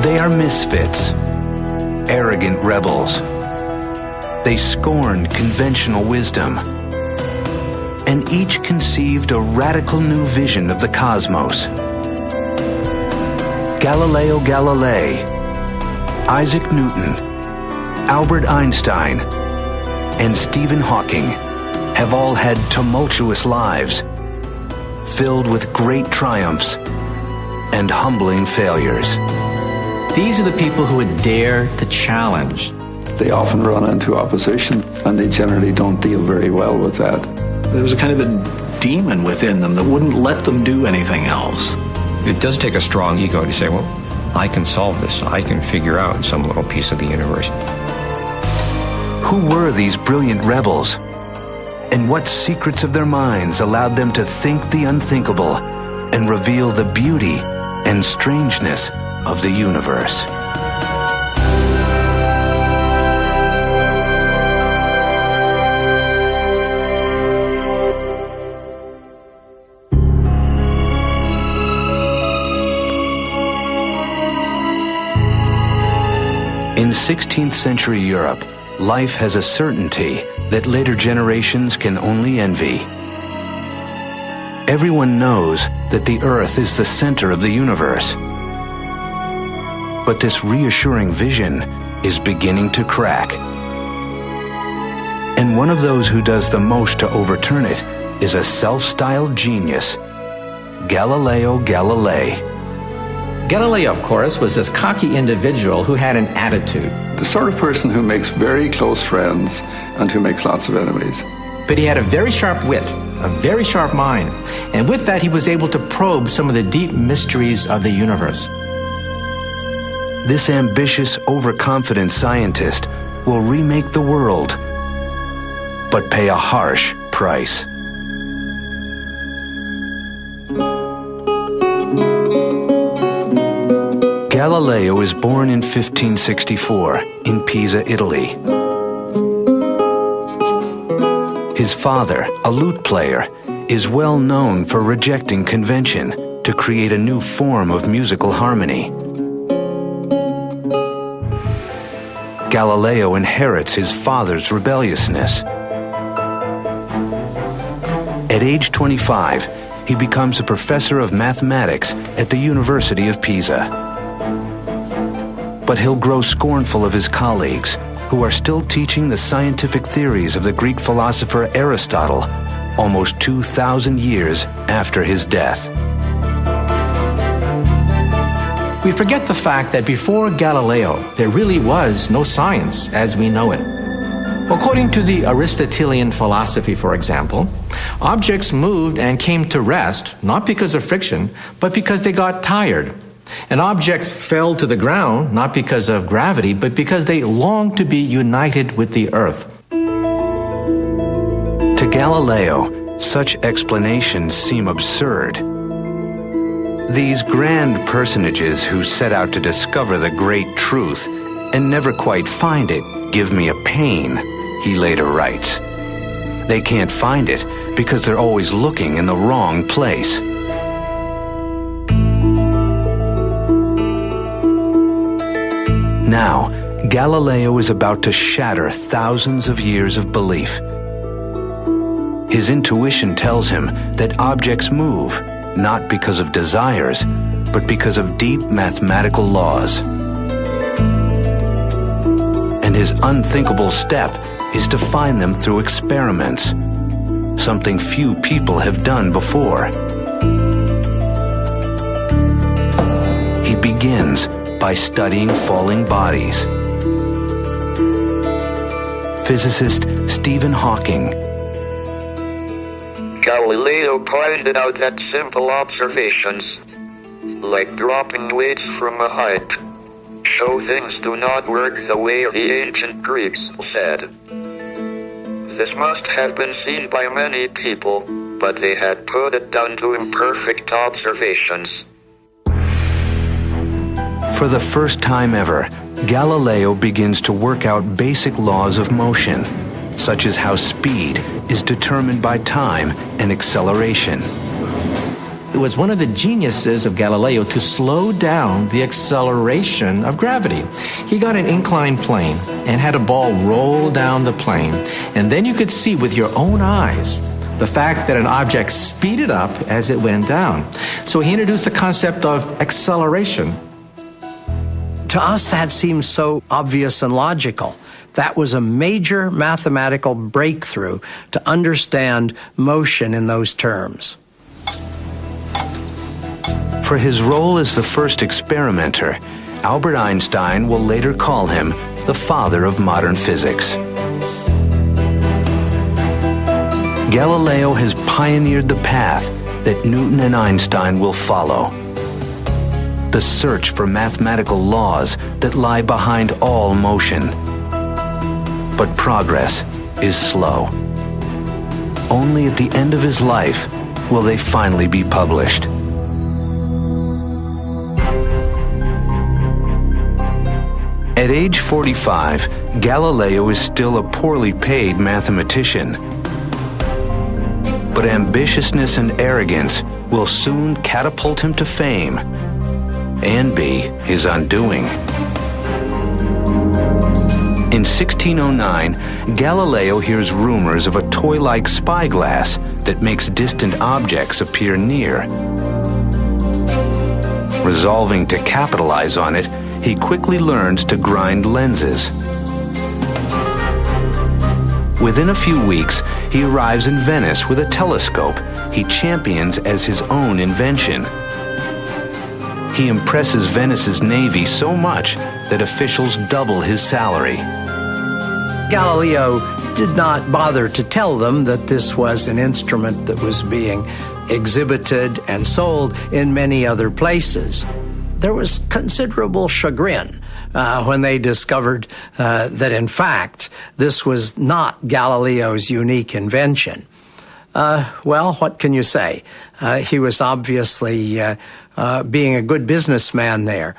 They are misfits, arrogant rebels. They scorned conventional wisdom, and each conceived a radical new vision of the cosmos. Galileo Galilei, Isaac Newton, Albert Einstein, and Stephen Hawking have all had tumultuous lives, filled with great triumphs and humbling failures. These are the people who would dare to challenge. They often run into opposition, and they generally don't deal very well with that. There was a kind of a demon within them that wouldn't let them do anything else. It does take a strong ego to say, well, I can solve this. I can figure out some little piece of the universe. Who were these brilliant rebels? And what secrets of their minds allowed them to think the unthinkable and reveal the beauty and strangeness of the universe? In 16th century Europe, life has a certainty that later generations can only envy. Everyone knows that the Earth is the center of the universe. But this reassuring vision is beginning to crack. And one of those who does the most to overturn it is a self-styled genius, Galileo Galilei. Galileo, of course, was this cocky individual who had an attitude. The sort of person who makes very close friends and who makes lots of enemies. But he had a very sharp wit, a very sharp mind, and with that he was able to probe some of the deep mysteries of the universe. This ambitious, overconfident scientist will remake the world, but pay a harsh price. Galileo is born in 1564 in Pisa, Italy. His father, a lute player, is well known for rejecting convention to create a new form of musical harmony. Galileo inherits his father's rebelliousness. At age 25, he becomes a professor of mathematics at the University of Pisa. But he'll grow scornful of his colleagues, who are still teaching the scientific theories of the Greek philosopher Aristotle almost 2,000 years after his death. We forget the fact that before Galileo, there really was no science as we know it. According to the Aristotelian philosophy, for example, objects moved and came to rest not because of friction, but because they got tired. And objects fell to the ground not because of gravity, but because they longed to be united with the earth. To Galileo, such explanations seem absurd. These grand personages who set out to discover the great truth and never quite find it give me a pain, he later writes. They can't find it because they're always looking in the wrong place. Now, Galileo is about to shatter thousands of years of belief. His intuition tells him that objects move, not because of desires, but because of deep mathematical laws. And his unthinkable step is to find them through experiments, something few people have done before. He begins by studying falling bodies. Physicist Stephen Hawking. Galileo pointed out that simple observations, like dropping weights from a height, show things do not work the way the ancient Greeks said. This must have been seen by many people, but they had put it down to imperfect observations. For the first time ever, Galileo begins to work out basic laws of motion, such as how speed is determined by time and acceleration. It was one of the geniuses of Galileo to slow down the acceleration of gravity. He got an inclined plane and had a ball roll down the plane, and then you could see with your own eyes the fact that an object speeded up as it went down. So he introduced the concept of acceleration. To us, that seems so obvious and logical. That was a major mathematical breakthrough to understand motion in those terms. For his role as the first experimenter, Albert Einstein will later call him the father of modern physics. Galileo has pioneered the path that Newton and Einstein will follow. The search for mathematical laws that lie behind all motion. But progress is slow. Only at the end of his life will they finally be published. At age 45, Galileo is still a poorly paid mathematician. But ambitiousness and arrogance will soon catapult him to fame and be his undoing. In 1609, Galileo hears rumors of a toy-like spyglass that makes distant objects appear near. Resolving to capitalize on it, he quickly learns to grind lenses. Within a few weeks, he arrives in Venice with a telescope he champions as his own invention. He impresses Venice's navy so much that officials double his salary. Galileo did not bother to tell them that this was an instrument that was being exhibited and sold in many other places. There was considerable chagrin when they discovered that, in fact, this was not Galileo's unique invention. Well, what can you say? He was obviously being a good businessman there.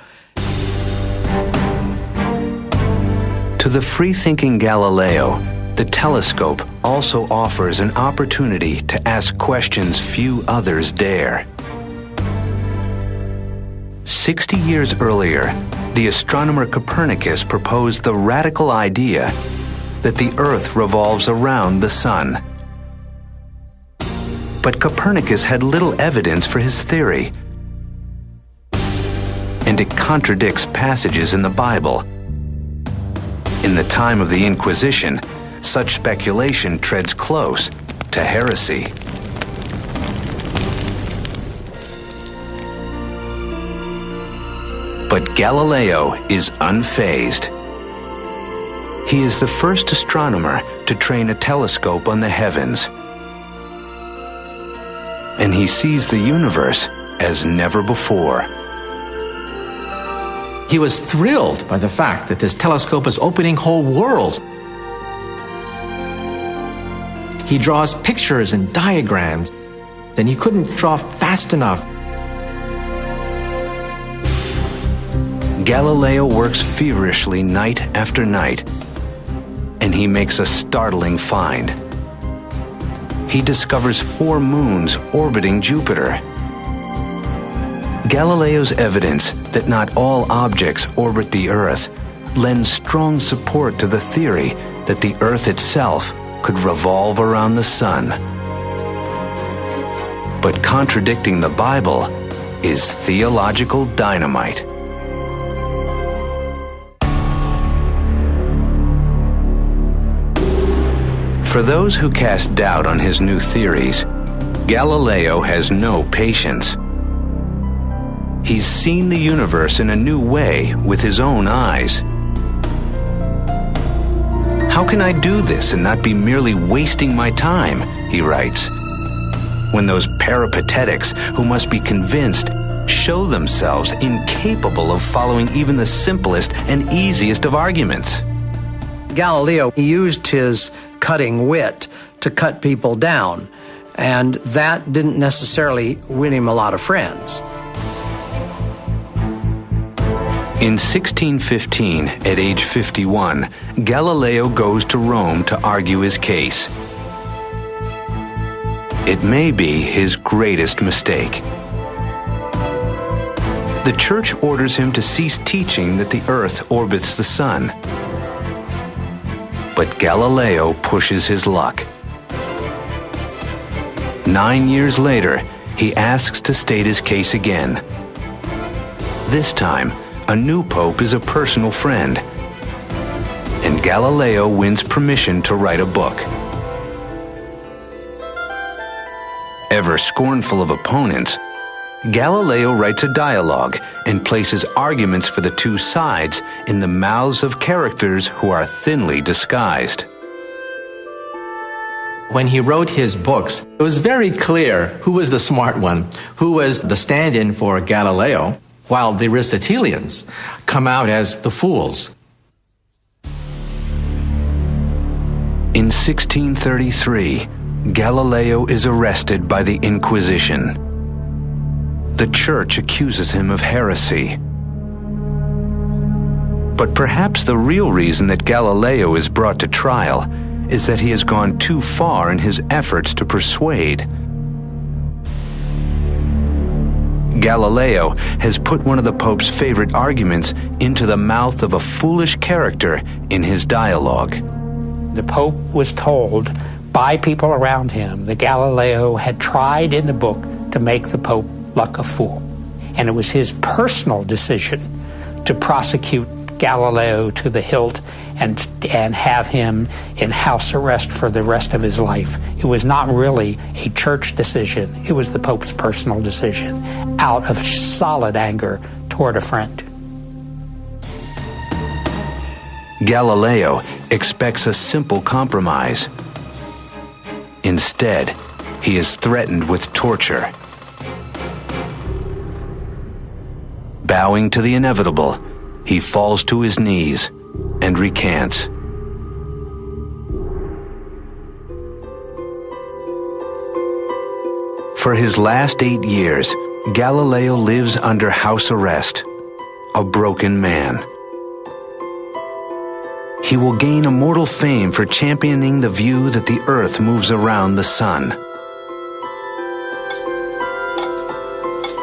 To the free-thinking Galileo, the telescope also offers an opportunity to ask questions few others dare. 60 years earlier, the astronomer Copernicus proposed the radical idea that the Earth revolves around the Sun. But Copernicus had little evidence for his theory, and it contradicts passages in the Bible. In the time of the Inquisition, such speculation treads close to heresy. But Galileo is unfazed. He is the first astronomer to train a telescope on the heavens. And he sees the universe as never before. He was thrilled by the fact that this telescope is opening whole worlds. He draws pictures and diagrams, then he couldn't draw fast enough. Galileo works feverishly night after night, and he makes a startling find. He discovers 4 moons orbiting Jupiter. Galileo's evidence that not all objects orbit the Earth lends strong support to the theory that the Earth itself could revolve around the Sun. But contradicting the Bible is theological dynamite. For those who cast doubt on his new theories, Galileo has no patience. He's seen the universe in a new way with his own eyes. How can I do this and not be merely wasting my time, he writes, when those peripatetics who must be convinced show themselves incapable of following even the simplest and easiest of arguments. Galileo used his cutting wit to cut people down, and that didn't necessarily win him a lot of friends. In 1615, at age 51, Galileo goes to Rome to argue his case. It may be his greatest mistake. the Church orders him to cease teaching that the Earth orbits the Sun. But Galileo pushes his luck. 9 years later, he asks to state his case again. This time, a new pope is a personal friend, and Galileo wins permission to write a book. Ever scornful of opponents, Galileo writes a dialogue and places arguments for the two sides in the mouths of characters who are thinly disguised. When he wrote his books, it was very clear who was the smart one, who was the stand-in for Galileo, while the Aristotelians come out as the fools. In 1633, Galileo is arrested by the Inquisition. The Church accuses him of heresy. But perhaps the real reason that Galileo is brought to trial is that he has gone too far in his efforts to persuade. Galileo has put one of the Pope's favorite arguments into the mouth of a foolish character in his dialogue. The Pope was told by people around him that Galileo had tried in the book to make the Pope look a fool. And it was his personal decision to prosecute Galileo to the hilt and have him in house arrest for the rest of his life. It was not really a church decision. It was the Pope's personal decision out of solid anger toward a friend. Galileo expects a simple compromise. Instead, he is threatened with torture. Bowing to the inevitable, he falls to his knees and recants. For his last 8 years, Galileo lives under house arrest, a broken man. He will gain immortal fame for championing the view that the Earth moves around the Sun.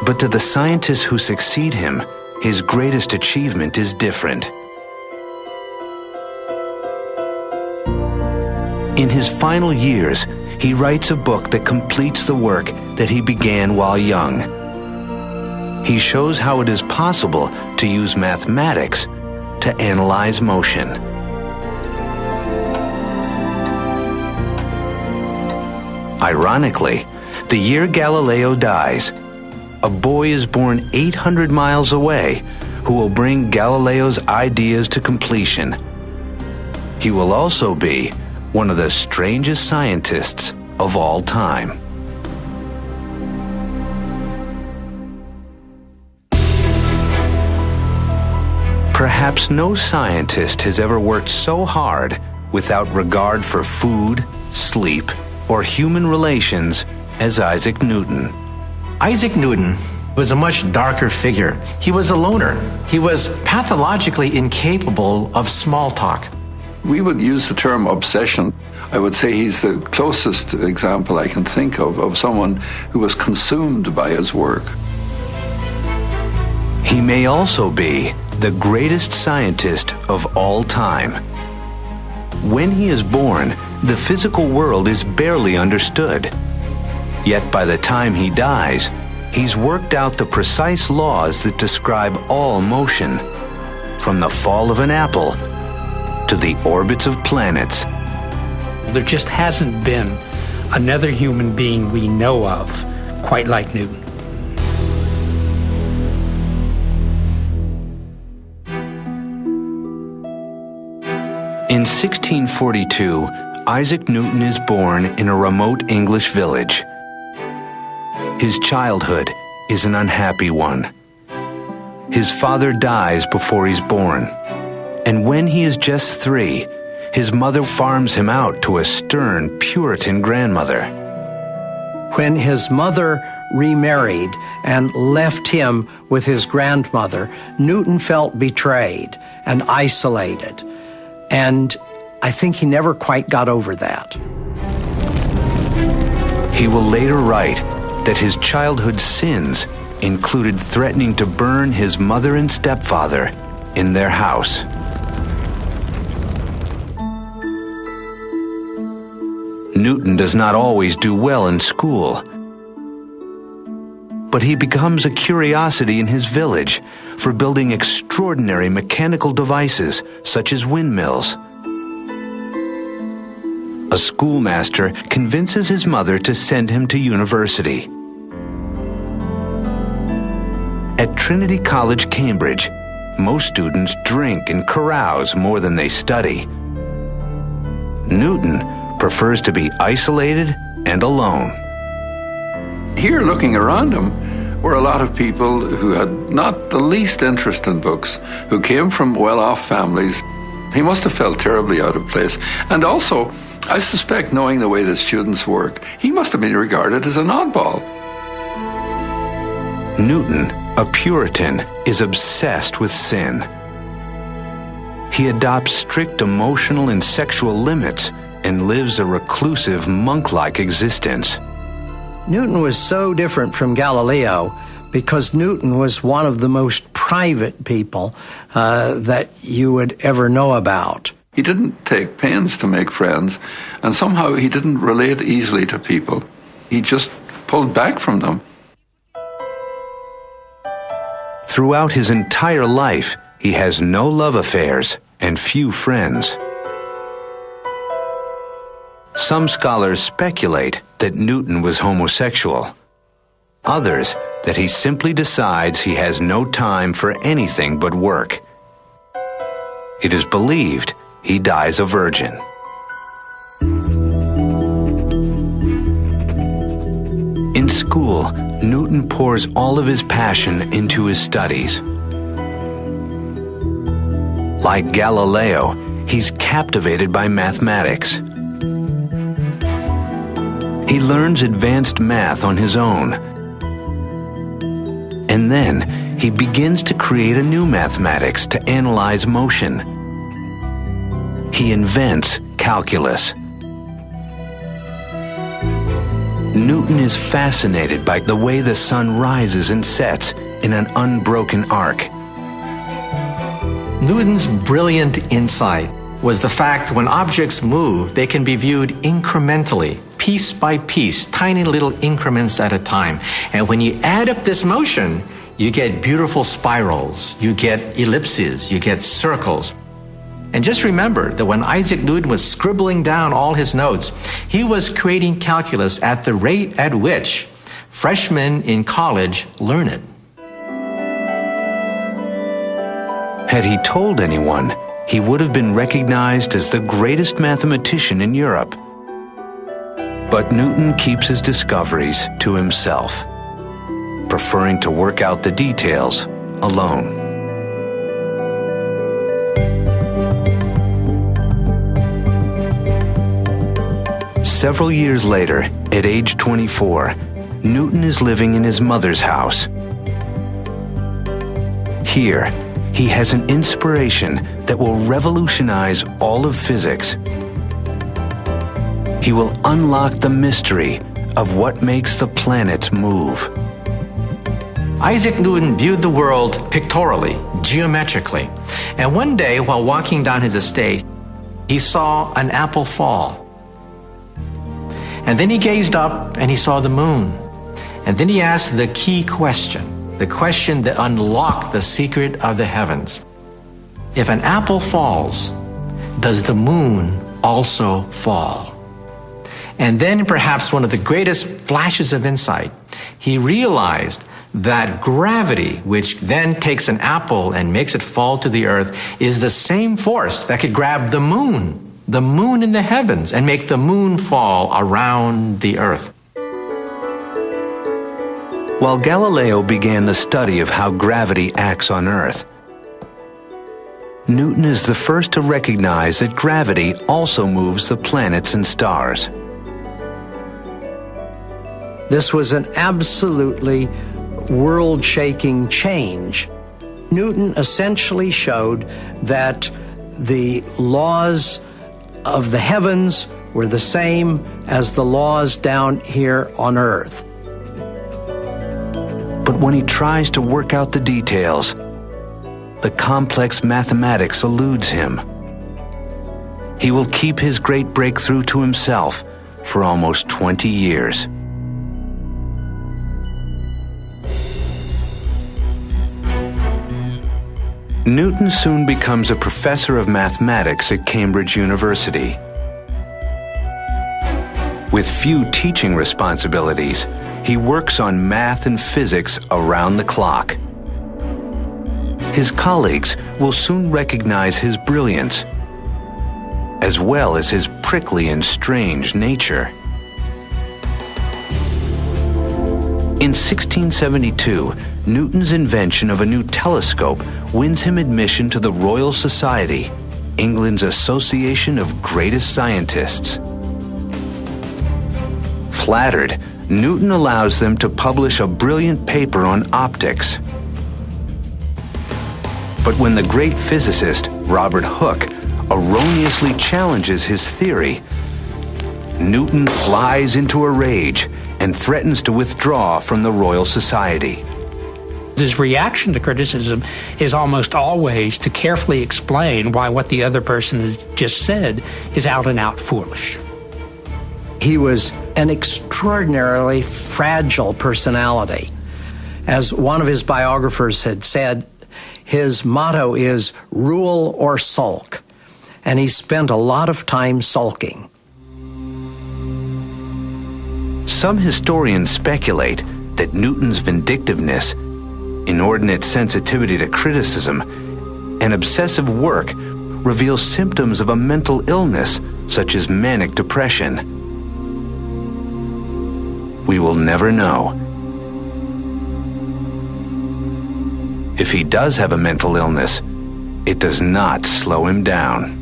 But to the scientists who succeed him, his greatest achievement is different. In his final years, he writes a book that completes the work that he began while young. He shows how it is possible to use mathematics to analyze motion. Ironically, the year Galileo dies, a boy is born 800 miles away who will bring Galileo's ideas to completion. He will also be one of the strangest scientists of all time. Perhaps no scientist has ever worked so hard without regard for food, sleep, or human relations as Isaac Newton. Isaac Newton was a much darker figure. He was a loner. He was pathologically incapable of small talk. We would use the term obsession. I would say he's the closest example I can think of someone who was consumed by his work. He may also be the greatest scientist of all time. When he is born, the physical world is barely understood. Yet by the time he dies, he's worked out the precise laws that describe all motion, from the fall of an apple to the orbits of planets. There just hasn't been another human being we know of quite like Newton. In 1642, Isaac Newton is born in a remote English village. His childhood is an unhappy one. His father dies before he's born, and when he is just 3, his mother farms him out to a stern Puritan grandmother. When his mother remarried and left him with his grandmother, Newton felt betrayed and isolated, and I think he never quite got over that. He will later write that his childhood sins included threatening to burn his mother and stepfather in their house. Newton does not always do well in school, but he becomes a curiosity in his village for building extraordinary mechanical devices such as windmills. A schoolmaster convinces his mother to send him to university. At Trinity College, Cambridge, most students drink and carouse more than they study. Newton prefers to be isolated and alone. Here, looking around him, were a lot of people who had not the least interest in books, who came from well-off families. He must have felt terribly out of place. And also, I suspect, knowing the way that students work, he must have been regarded as an oddball. Newton, a Puritan, is obsessed with sin. He adopts strict emotional and sexual limits and lives a reclusive, monk-like existence. Newton was so different from Galileo because Newton was one of the most private people that you would ever know about. He didn't take pains to make friends, and somehow he didn't relate easily to people. He just pulled back from them. Throughout his entire life, he has no love affairs and few friends. Some scholars speculate that Newton was homosexual. Others that he simply decides he has no time for anything but work. It is believed he dies a virgin. In school, Newton pours all of his passion into his studies. Like Galileo, he's captivated by mathematics. He learns advanced math on his own. And then he begins to create a new mathematics to analyze motion. He invents calculus. Newton is fascinated by the way the sun rises and sets in an unbroken arc. Newton's brilliant insight was the fact that when objects move, they can be viewed incrementally, piece by piece, tiny little increments at a time. And when you add up this motion, you get beautiful spirals, you get ellipses, you get circles. And just remember that when Isaac Newton was scribbling down all his notes, he was creating calculus at the rate at which freshmen in college learn it. Had he told anyone, he would have been recognized as the greatest mathematician in Europe. But Newton keeps his discoveries to himself, preferring to work out the details alone. Several years later, at age 24, Newton is living in his mother's house. Here, he has an inspiration that will revolutionize all of physics. He will unlock the mystery of what makes the planets move. Isaac Newton viewed the world pictorially, geometrically. And one day, while walking down his estate, he saw an apple fall. And then he gazed up and he saw the moon. And then he asked the key question, the question that unlocked the secret of the heavens. If an apple falls, does the moon also fall? And then perhaps one of the greatest flashes of insight, he realized that gravity, which then takes an apple and makes it fall to the earth, is the same force that could grab the moon in the heavens, and make the moon fall around the earth. While Galileo began the study of how gravity acts on Earth, Newton is the first to recognize that gravity also moves the planets and stars. This was an absolutely world-shaking change. Newton essentially showed that the laws of the heavens were the same as the laws down here on Earth. But But when he tries to work out the details, the complex mathematics eludes him. He will keep his great breakthrough to himself for almost 20 years. Newton soon becomes a professor of mathematics at Cambridge University. With few teaching responsibilities, he works on math and physics around the clock. His colleagues will soon recognize his brilliance, as well as his prickly and strange nature. In 1672, Newton's invention of a new telescope wins him admission to the Royal Society, England's association of greatest scientists. Flattered, Newton allows them to publish a brilliant paper on optics. But when the great physicist, Robert Hooke, erroneously challenges his theory, Newton flies into a rage and threatens to withdraw from the Royal Society. His reaction to criticism is almost always to carefully explain why what the other person has just said is out and out foolish. He was an extraordinarily fragile personality. As one of his biographers had said, his motto is rule or sulk, and he spent a lot of time sulking. Some historians speculate that Newton's vindictiveness, inordinate sensitivity to criticism, and obsessive work reveal symptoms of a mental illness such as manic depression. We will never know. If he does have a mental illness, it does not slow him down.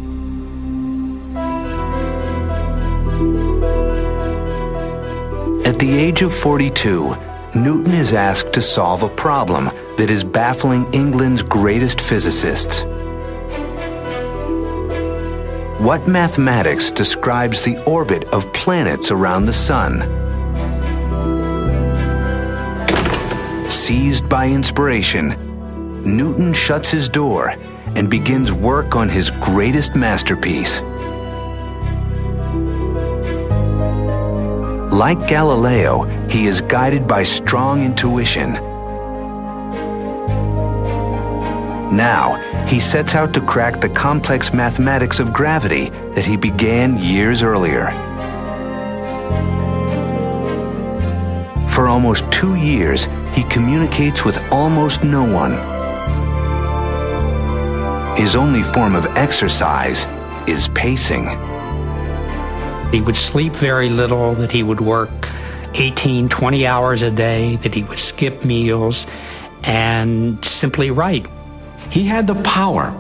At the age of 42, Newton is asked to solve a problem that is baffling England's greatest physicists. What mathematics describes the orbit of planets around the sun? Seized by inspiration, Newton shuts his door and begins work on his greatest masterpiece. Like Galileo, he is guided by strong intuition. Now, he sets out to crack the complex mathematics of gravity that he began years earlier. For almost 2 years, he communicates with almost no one. His only form of exercise is pacing. He would sleep very little, that he would work 18, 20 hours a day, that he would skip meals and simply write. He had the power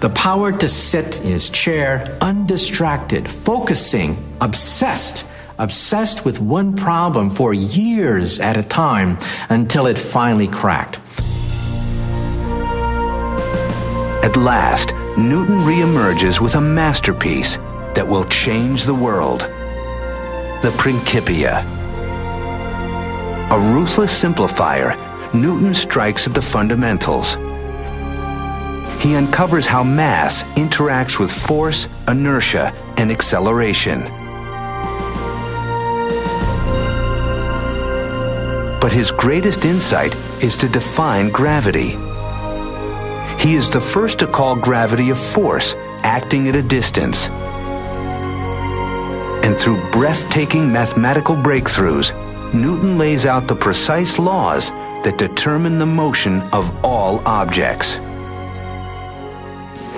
to sit in his chair undistracted, focusing, obsessed with one problem for years at a time until it finally cracked. At last, Newton reemerges with a masterpiece that will change the world: the Principia. A ruthless simplifier, Newton strikes at the fundamentals. He uncovers how mass interacts with force, inertia, and acceleration. But his greatest insight is to define gravity. He is the first to call gravity a force acting at a distance. And through breathtaking mathematical breakthroughs, Newton lays out the precise laws that determine the motion of all objects.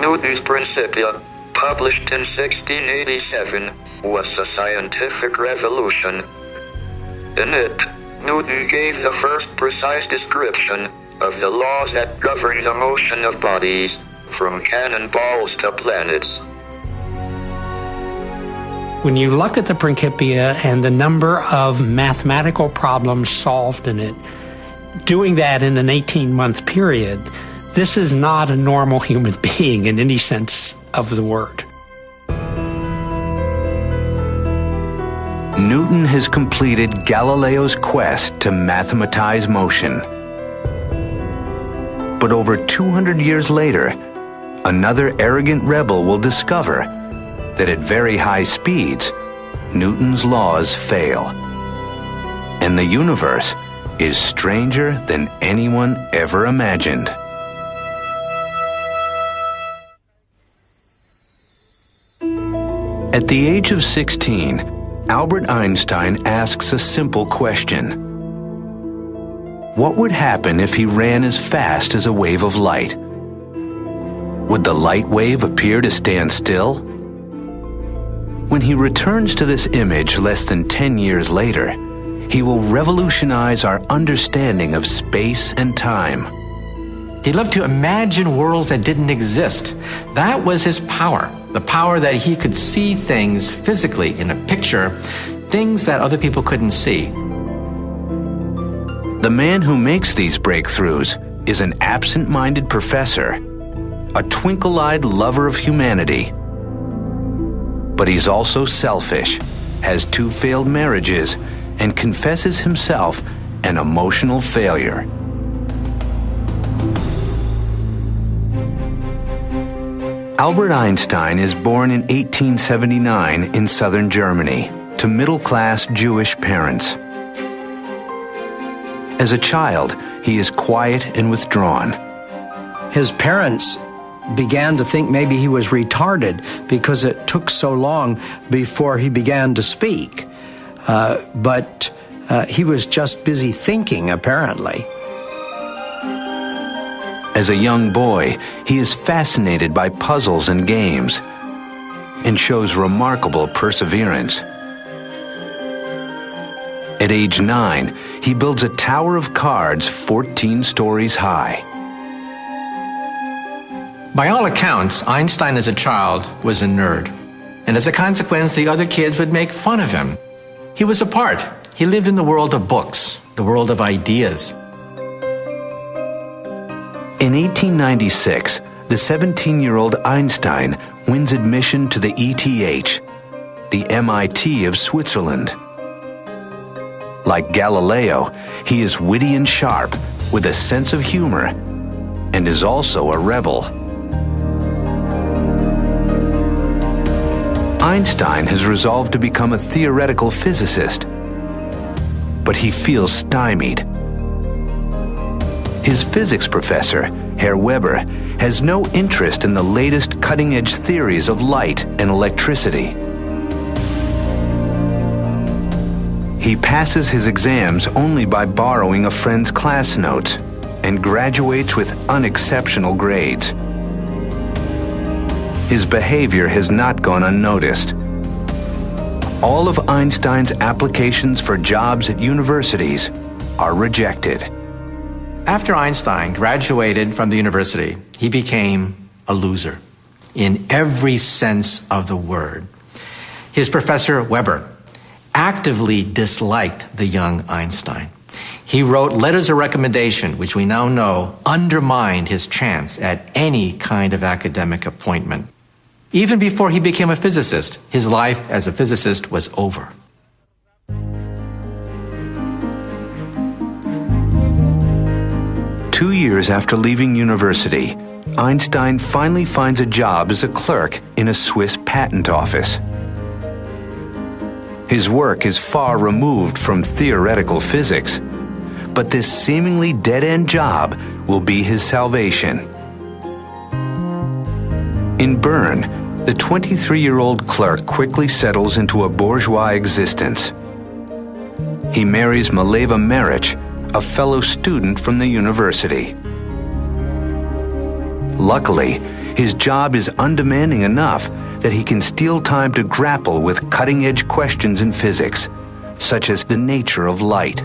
Newton's Principia, published in 1687, was a scientific revolution. In it, Newton gave the first precise description of the laws that govern the motion of bodies, from cannonballs to planets. When you look at the Principia and the number of mathematical problems solved in it, doing that in an 18-month period, this is not a normal human being in any sense of the word. Newton has completed Galileo's quest to mathematize motion. But over 200 years later, another arrogant rebel will discover that at very high speeds, Newton's laws fail, and the universe is stranger than anyone ever imagined. At the age of 16, Albert Einstein asks a simple question. What would happen if he ran as fast as a wave of light? Would the light wave appear to stand still? When he returns to this image less than 10 years later, he will revolutionize our understanding of space and time. He loved to imagine worlds that didn't exist. That was his power, the power that he could see things physically in a picture, things that other people couldn't see. The man who makes these breakthroughs is an absent-minded professor, a twinkle-eyed lover of humanity. But he's also selfish, has 2 failed marriages, and confesses himself an emotional failure. Albert Einstein is born in 1879 in southern Germany to middle-class Jewish parents. As a child, he is quiet and withdrawn. His parents began to think maybe he was retarded because it took so long before he began to speak. But he was just busy thinking, apparently. As a young boy, he is fascinated by puzzles and games and shows remarkable perseverance. At age 9, he builds a tower of cards 14 stories high. By all accounts, Einstein as a child was a nerd. And as a consequence, the other kids would make fun of him. He was apart. He lived in the world of books, the world of ideas. In 1896, the 17-year-old Einstein wins admission to the ETH, the MIT of Switzerland. Like Galileo, he is witty and sharp, with a sense of humor, and is also a rebel. Einstein has resolved to become a theoretical physicist, but he feels stymied. His physics professor, Herr Weber, has no interest in the latest cutting-edge theories of light and electricity. He passes his exams only by borrowing a friend's class notes and graduates with unexceptional grades. His behavior has not gone unnoticed. All of Einstein's applications for jobs at universities are rejected. After Einstein graduated from the university, he became a loser in every sense of the word. His professor, Weber, actively disliked the young Einstein. He wrote letters of recommendation, which we now know undermined his chance at any kind of academic appointment. Even before he became a physicist, his life as a physicist was over. Two years after leaving university, Einstein finally finds a job as a clerk in a Swiss patent office. His work is far removed from theoretical physics, but this seemingly dead-end job will be his salvation. In Bern, the 23-year-old clerk quickly settles into a bourgeois existence. He marries Mileva Maric, a fellow student from the university. Luckily, his job is undemanding enough that he can steal time to grapple with cutting-edge questions in physics, such as the nature of light.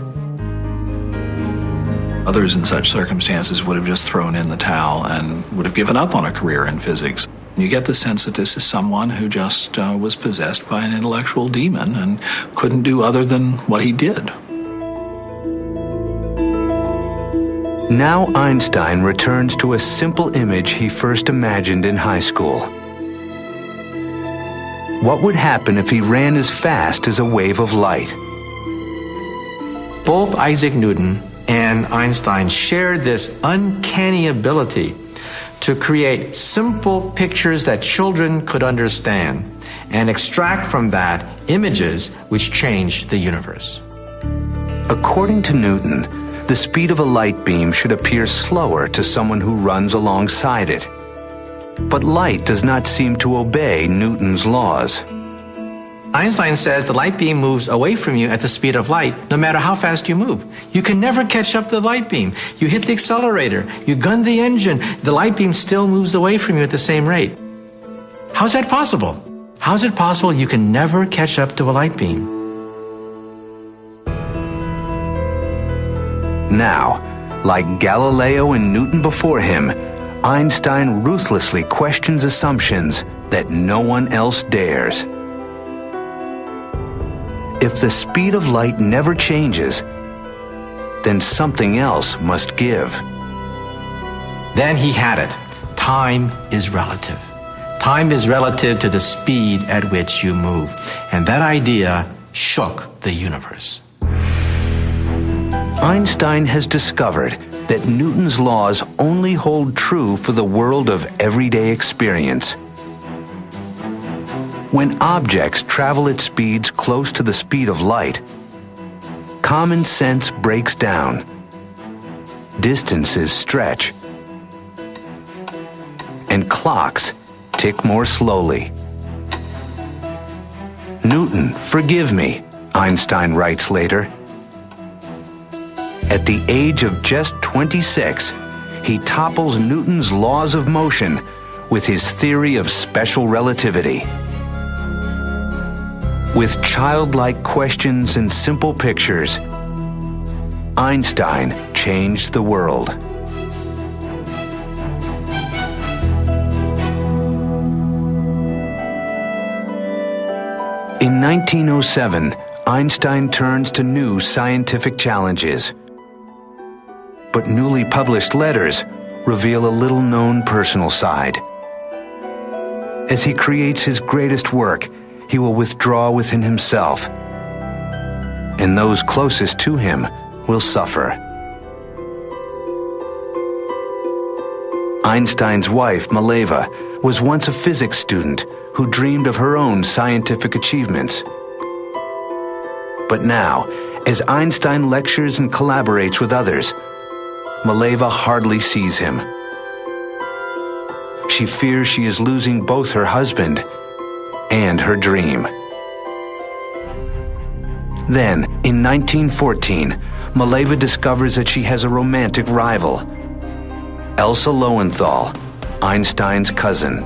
Others in such circumstances would have just thrown in the towel and would have given up on a career in physics. You get the sense that this is someone who just was possessed by an intellectual demon and couldn't do other than what he did. Now Einstein returns to a simple image he first imagined in high school. What would happen if he ran as fast as a wave of light? Both Isaac Newton and Einstein shared this uncanny ability to create simple pictures that children could understand and extract from that images which changed the universe. According to Newton, the speed of a light beam should appear slower to someone who runs alongside it. But light does not seem to obey Newton's laws. Einstein says the light beam moves away from you at the speed of light, no matter how fast you move. You can never catch up to the light beam. You hit the accelerator, you gun the engine, the light beam still moves away from you at the same rate. How's that possible? How is it possible you can never catch up to a light beam? Now, like Galileo and Newton before him, Einstein ruthlessly questions assumptions that no one else dares. If the speed of light never changes, then something else must give. Then he had it. Time is relative. Time is relative to the speed at which you move. And that idea shook the universe. Einstein has discovered that Newton's laws only hold true for the world of everyday experience. When objects travel at speeds close to the speed of light, common sense breaks down, distances stretch, and clocks tick more slowly. Newton, forgive me, Einstein writes later. At the age of just 26, he topples Newton's laws of motion with his theory of special relativity. With childlike questions and simple pictures, Einstein changed the world. In 1907, Einstein turns to new scientific challenges. But newly published letters reveal a little-known personal side. As he creates his greatest work, he will withdraw within himself, and those closest to him will suffer. Einstein's wife, Mileva, was once a physics student who dreamed of her own scientific achievements. But now, as Einstein lectures and collaborates with others, Mileva hardly sees him. She fears she is losing both her husband and her dream. Then, in 1914, Mileva discovers that she has a romantic rival, Elsa Lowenthal, Einstein's cousin.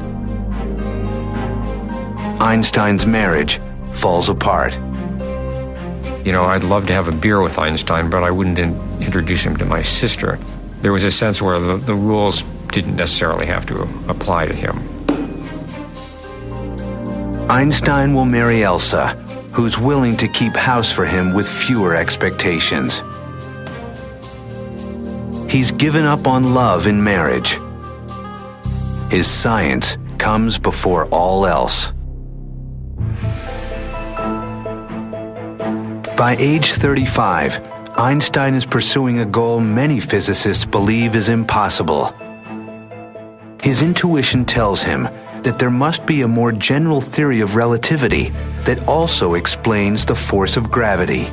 Einstein's marriage falls apart. You know, I'd love to have a beer with Einstein, but I wouldn't introduce him to my sister. There was a sense where the rules didn't necessarily have to apply to him. Einstein will marry Elsa, who's willing to keep house for him with fewer expectations. He's given up on love in marriage. His science comes before all else. By age 35, Einstein is pursuing a goal many physicists believe is impossible. His intuition tells him that there must be a more general theory of relativity that also explains the force of gravity.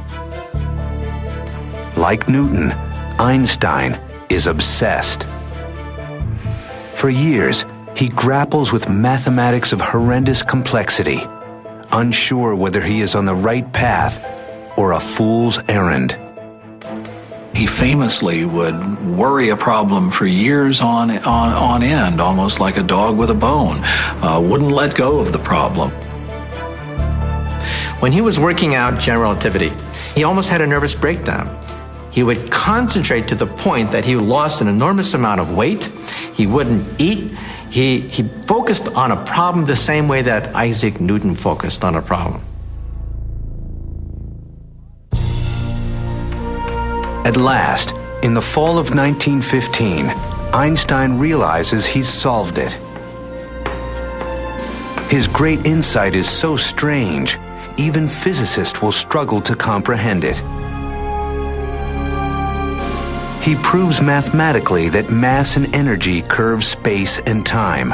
Like Newton, Einstein is obsessed. For years, he grapples with mathematics of horrendous complexity, unsure whether he is on the right path or a fool's errand. He famously would worry a problem for years on end, almost like a dog with a bone. Wouldn't let go of the problem. When he was working out general relativity, he almost had a nervous breakdown. He would concentrate to the point that he lost an enormous amount of weight. He wouldn't eat. He focused on a problem the same way that Isaac Newton focused on a problem. At last, in the fall of 1915, Einstein realizes he's solved it. His great insight is so strange, even physicists will struggle to comprehend it. he proves mathematically that mass and energy curve space and time.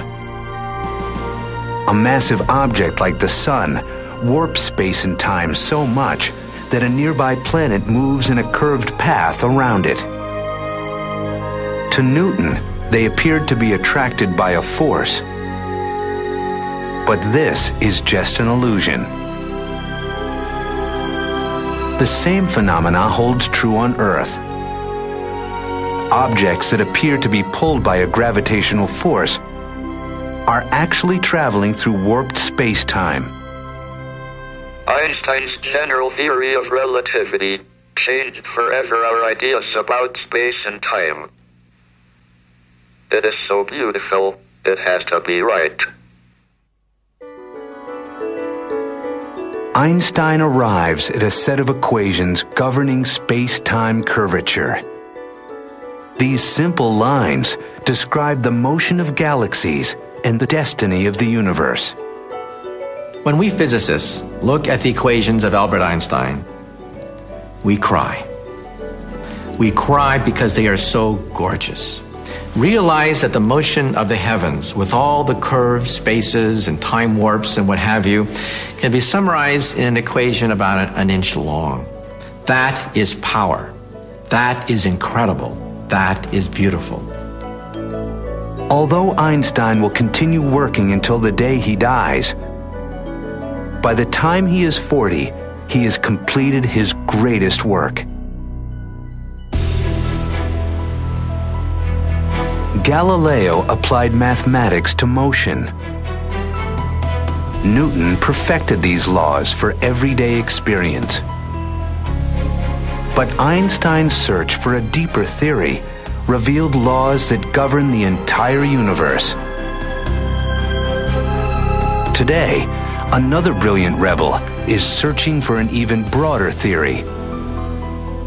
A massive object like the sun warps space and time so much that a nearby planet moves in a curved path around it. To Newton, they appeared to be attracted by a force. But this is just an illusion. The same phenomena holds true on Earth. Objects that appear to be pulled by a gravitational force are actually traveling through warped space-time. Einstein's general theory of relativity changed forever our ideas about space and time. It is so beautiful, it has to be right. Einstein arrives at a set of equations governing space-time curvature. These simple lines describe the motion of galaxies and the destiny of the universe. When we physicists look at the equations of Albert Einstein, we cry. We cry because they are so gorgeous. Realize that the motion of the heavens, with all the curved spaces and time warps and what have you, can be summarized in an equation about an inch long. That is power. That is incredible. That is beautiful. Although Einstein will continue working until the day he dies, by the time he is 40, he has completed his greatest work. Galileo applied mathematics to motion. Newton perfected these laws for everyday experience. But Einstein's search for a deeper theory revealed laws that govern the entire universe. Today, another brilliant rebel is searching for an even broader theory,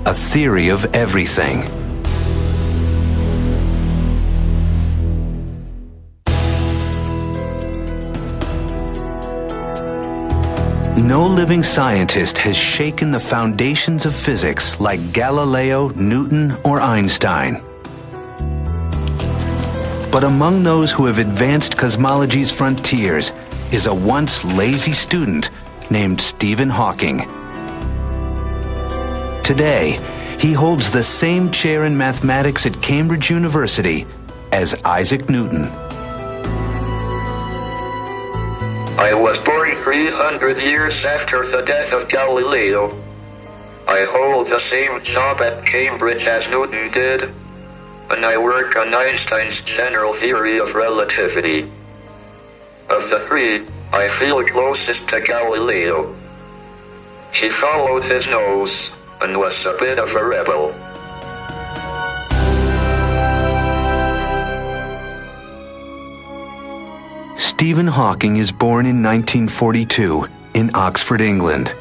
a theory of everything. No living scientist has shaken the foundations of physics like Galileo, Newton, or Einstein. But among those who have advanced cosmology's frontiers is a once lazy student named Stephen Hawking. Today, he holds the same chair in mathematics at Cambridge University as Isaac Newton. I was born 300 years after the death of Galileo. I hold the same job at Cambridge as Newton did, and I work on Einstein's general theory of relativity. Of the three, I feel closest to Galileo. He followed his nose and was a bit of a rebel. Stephen Hawking is born in 1942 in Oxford, England.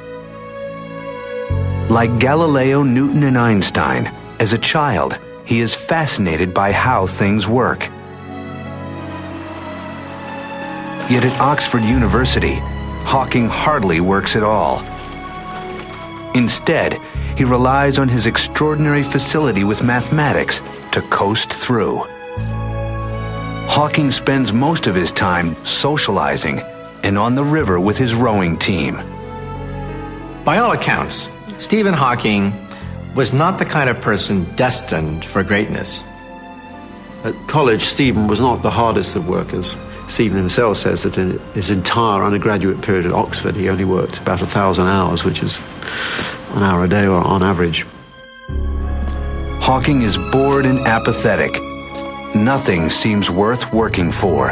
Like Galileo, Newton, and Einstein, as a child, he is fascinated by how things work. Yet at Oxford University, Hawking hardly works at all. Instead, he relies on his extraordinary facility with mathematics to coast through. Hawking spends most of his time socializing and on the river with his rowing team. By all accounts, Stephen Hawking was not the kind of person destined for greatness. At college, Stephen was not the hardest of workers. Stephen himself says that in his entire undergraduate period at Oxford, he only worked about 1,000 hours, which is an hour a day or on average. Hawking is bored and apathetic. Nothing seems worth working for.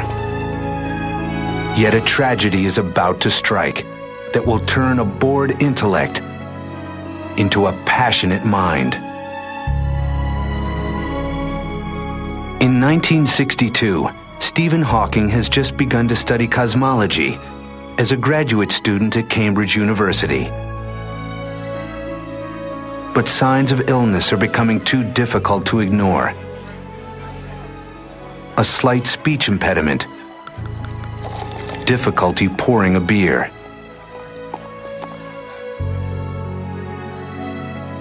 Yet a tragedy is about to strike that will turn a bored intellect into a passionate mind. In 1962, Stephen Hawking has just begun to study cosmology as a graduate student at Cambridge University. But signs of illness are becoming too difficult to ignore. A slight speech impediment, difficulty pouring a beer.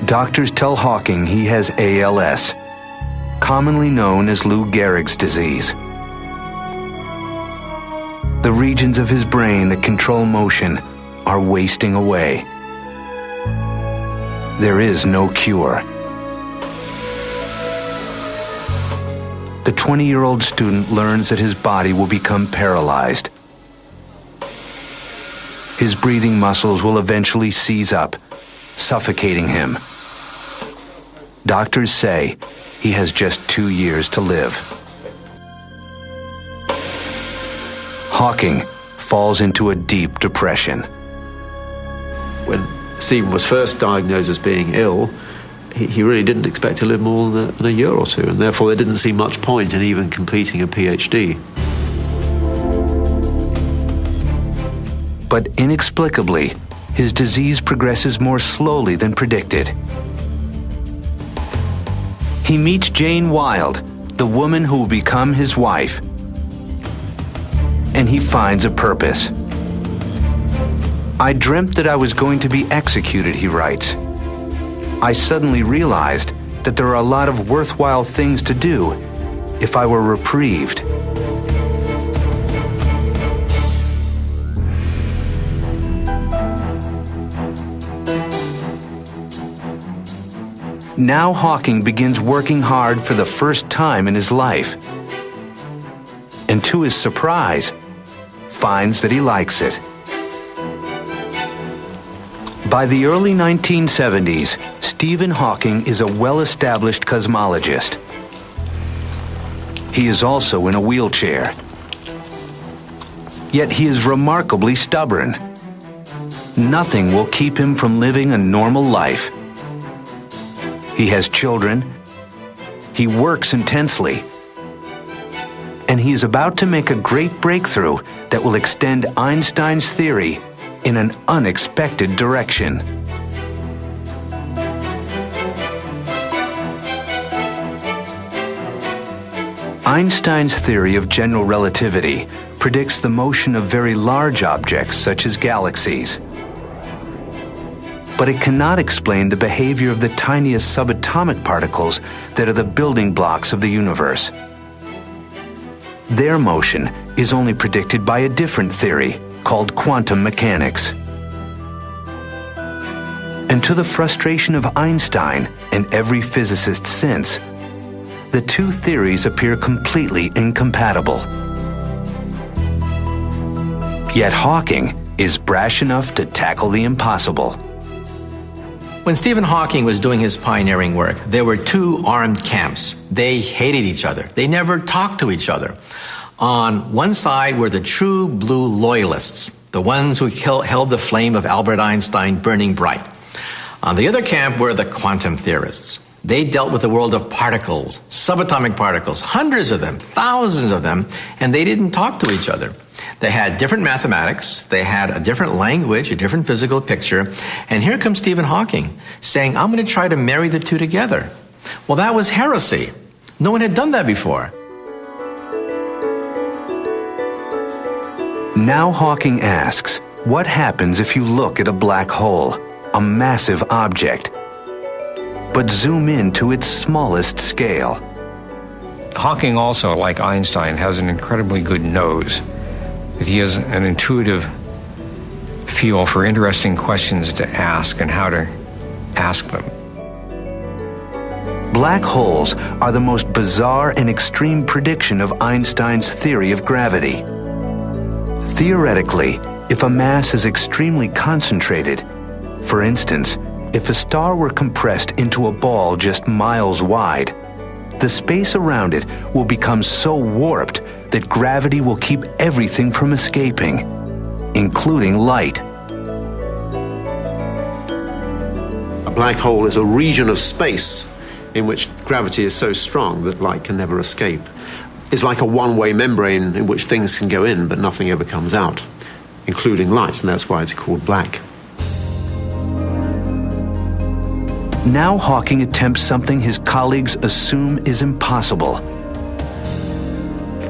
Doctors tell Hawking he has ALS, commonly known as Lou Gehrig's disease. The regions of his brain that control motion are wasting away. There is no cure. The 20-year-old student learns that his body will become paralyzed. His breathing muscles will eventually seize up, suffocating him. Doctors say he has just 2 years to live. Hawking falls into a deep depression. When Stephen was first diagnosed as being ill, he really didn't expect to live more than a year or two, and therefore there didn't seem much point in even completing a PhD. But inexplicably, his disease progresses more slowly than predicted. He meets Jane Wilde, the woman who will become his wife, and he finds a purpose. I dreamt that I was going to be executed, he writes. I suddenly realized that there are a lot of worthwhile things to do if I were reprieved. Now Hawking begins working hard for the first time in his life, and to his surprise, finds that he likes it. By the early 1970s, Stephen Hawking is a well-established cosmologist. He is also in a wheelchair. Yet he is remarkably stubborn. Nothing will keep him from living a normal life. He has children, he works intensely, and he is about to make a great breakthrough that will extend Einstein's theory in an unexpected direction. Einstein's theory of general relativity predicts the motion of very large objects such as galaxies. But it cannot explain the behavior of the tiniest subatomic particles that are the building blocks of the universe. Their motion is only predicted by a different theory called quantum mechanics. And to the frustration of Einstein and every physicist since, the two theories appear completely incompatible. Yet Hawking is brash enough to tackle the impossible. When Stephen Hawking was doing his pioneering work, there were two armed camps. They hated each other. They never talked to each other. On one side were the true blue loyalists, the ones who held the flame of Albert Einstein burning bright. On the other camp were the quantum theorists. They dealt with the world of particles, subatomic particles, hundreds of them, thousands of them, and they didn't talk to each other. They had different mathematics, they had a different language, a different physical picture, and here comes Stephen Hawking saying, I'm going to try to marry the two together. Well, that was heresy. No one had done that before. Now Hawking asks, what happens if you look at a black hole, a massive object, but zoom in to its smallest scale? Hawking also, like Einstein, has an incredibly good nose. That he has an intuitive feel for interesting questions to ask and how to ask them. Black holes are the most bizarre and extreme prediction of Einstein's theory of gravity. Theoretically, if a mass is extremely concentrated, for instance, if a star were compressed into a ball just miles wide, the space around it will become so warped that gravity will keep everything from escaping, including light. A black hole is a region of space in which gravity is so strong that light can never escape. It's like a one-way membrane in which things can go in, but nothing ever comes out, including light, and that's why it's called black. Now Hawking attempts something his colleagues assume is impossible.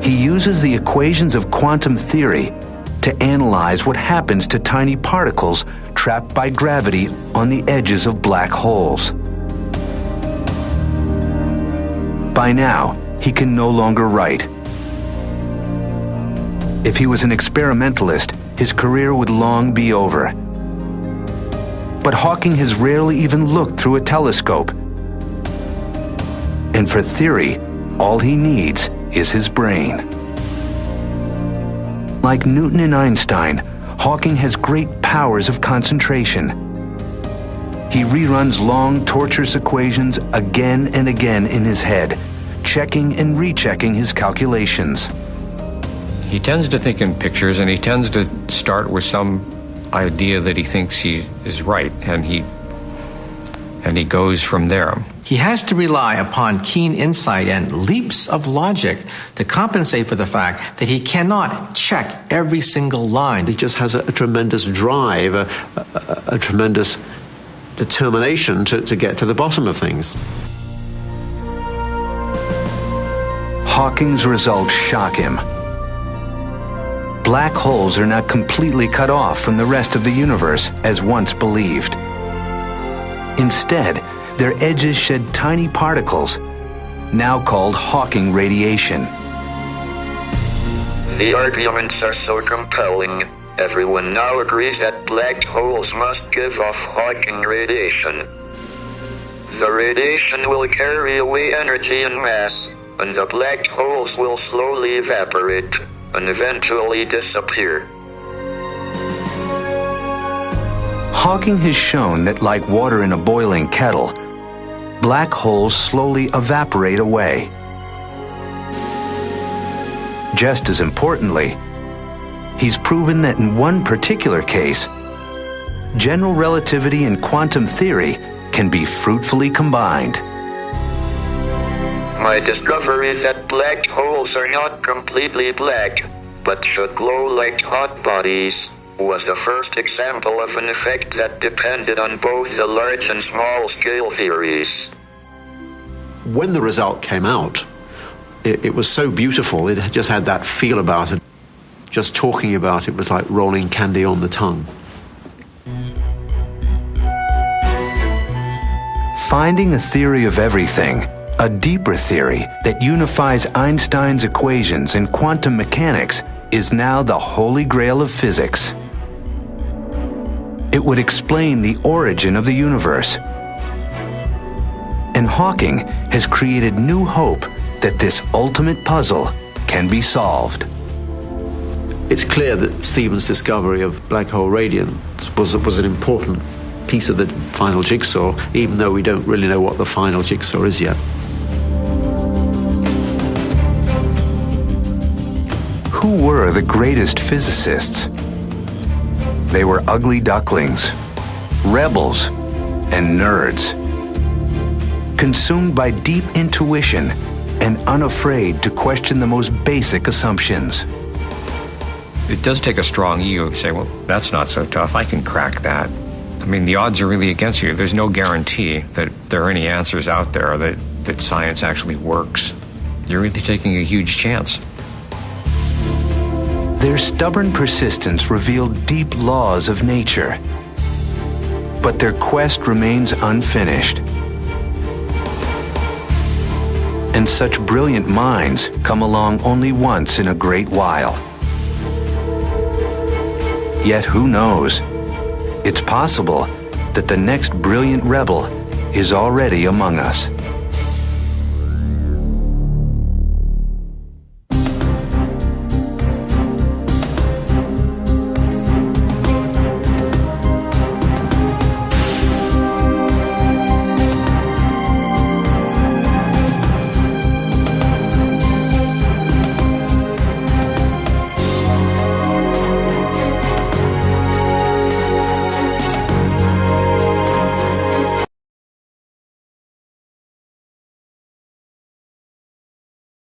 He uses the equations of quantum theory to analyze what happens to tiny particles trapped by gravity on the edges of black holes. By now, he can no longer write. If he was an experimentalist, his career would long be over. But Hawking has rarely even looked through a telescope. And for theory, all he needs is his brain. Like Newton and Einstein, Hawking has great powers of concentration. He reruns long, torturous equations again and again in his head, checking and rechecking his calculations. He tends to think in pictures, and he tends to start with some idea that he thinks he is right, and he goes from there. He has to rely upon keen insight and leaps of logic to compensate for the fact that he cannot check every single line. He just has a tremendous drive, a tremendous determination to get to the bottom of things. Hawking's results shock him. Black holes are not completely cut off from the rest of the universe as once believed. Instead, their edges shed tiny particles, now called Hawking radiation. The arguments are so compelling, everyone now agrees that black holes must give off Hawking radiation. The radiation will carry away energy and mass, and the black holes will slowly evaporate and eventually disappear. Hawking has shown that, like water in a boiling kettle, black holes slowly evaporate away. Just as importantly, he's proven that in one particular case, general relativity and quantum theory can be fruitfully combined. My discovery that black holes are not completely black, but should glow like hot bodies, was the first example of an effect that depended on both the large and small scale theories. When the result came out, it was so beautiful, it just had that feel about it. Just talking about it was like rolling candy on the tongue. Finding a theory of everything, a deeper theory that unifies Einstein's equations and quantum mechanics, is now the holy grail of physics. It would explain the origin of the universe. And Hawking has created new hope that this ultimate puzzle can be solved. It's clear that Stephen's discovery of black hole radiance was an important piece of the final jigsaw, even though we don't really know what the final jigsaw is yet. Who were the greatest physicists? They were ugly ducklings, rebels, and nerds, consumed by deep intuition and unafraid to question the most basic assumptions. It does take a strong ego to say, well, that's not so tough, I can crack that. I mean, the odds are really against you. There's no guarantee that there are any answers out there, that science actually works. You're really taking a huge chance. Their stubborn persistence revealed deep laws of nature, but their quest remains unfinished. And such brilliant minds come along only once in a great while. Yet who knows? It's possible that the next brilliant rebel is already among us.